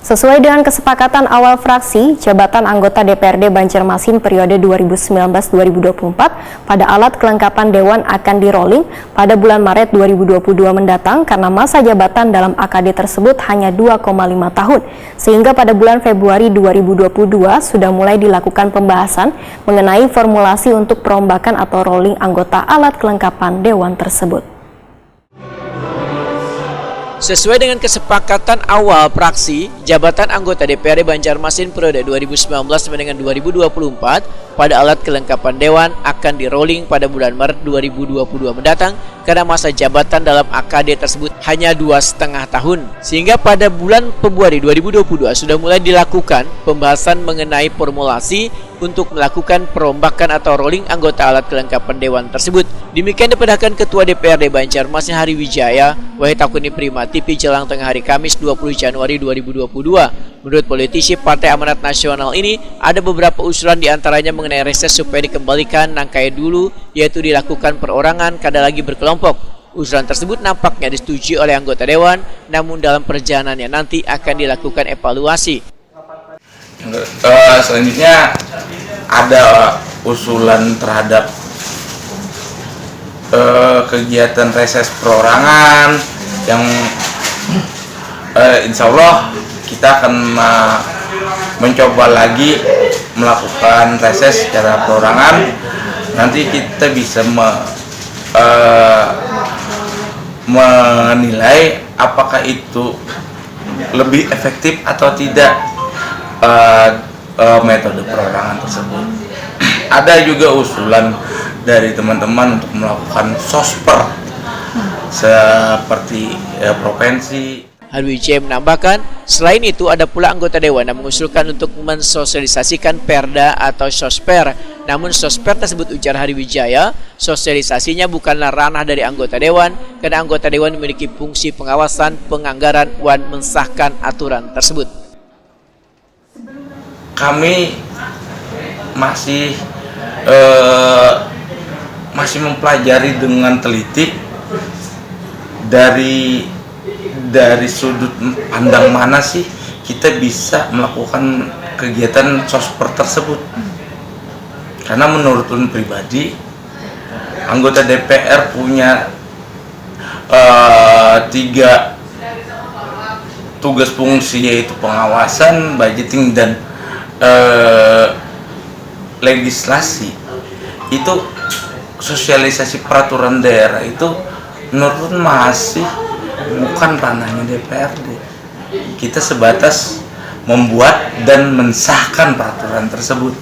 Sesuai dengan kesepakatan awal fraksi, jabatan anggota DPRD Banjarmasin periode 2019-2024 pada alat kelengkapan Dewan akan di-rolling pada bulan Maret 2022 mendatang karena masa jabatan dalam AKD tersebut hanya 2,5 tahun. Sehingga pada bulan Februari 2022 sudah mulai dilakukan pembahasan mengenai formulasi untuk perombakan atau rolling anggota alat kelengkapan Dewan tersebut. Sesuai dengan kesepakatan awal fraksi, jabatan anggota DPRD Banjarmasin periode 2019 dengan 2024 pada alat kelengkapan Dewan akan di-rolling pada bulan Maret 2022 mendatang karena masa jabatan dalam AKD tersebut hanya 2,5 tahun. Sehingga pada bulan Februari 2022 sudah mulai dilakukan pembahasan mengenai formulasi untuk melakukan perombakan atau rolling anggota alat kelengkapan Dewan tersebut. Demikian dipadahkan Ketua DPRD Banjarmasin Hari Wijaya, Wahid Takuni Prima TV jelang tengah hari Kamis 20 Januari 2022. Menurut politisi Partai Amanat Nasional ini, ada beberapa usulan diantaranya mengenai reses supaya dikembalikan nangkai dulu, yaitu dilakukan perorangan kada lagi berkelompok. Usulan tersebut nampaknya disetujui oleh anggota Dewan, namun dalam perjalanannya nanti akan dilakukan evaluasi. Selanjutnya ada usulan terhadap kegiatan reses perorangan yang insya Allah kita akan mencoba lagi melakukan reses secara perorangan. Nanti kita bisa menilai apakah itu lebih efektif atau tidak metode perorangan tersebut. Ada juga usulan dari teman-teman untuk melakukan sosper seperti provinsi. Harwijaya menambahkan, selain itu ada pula anggota Dewan yang mengusulkan untuk mensosialisasikan Perda atau Sosper. Namun Sosper tersebut, ujar Harwijaya, sosialisasinya bukanlah ranah dari anggota Dewan karena anggota Dewan memiliki fungsi pengawasan, penganggaran, dan mensahkan aturan tersebut. Kami masih mempelajari dengan teliti dari sudut pandang mana sih kita bisa melakukan kegiatan sosper tersebut. Karena menurut pribadi, anggota DPR punya 3 tugas fungsi, yaitu pengawasan, budgeting, dan legislasi. Itu sosialisasi peraturan daerah itu menurut masih bukan ranahnya DPRD. Kita sebatas membuat dan mensahkan peraturan tersebut.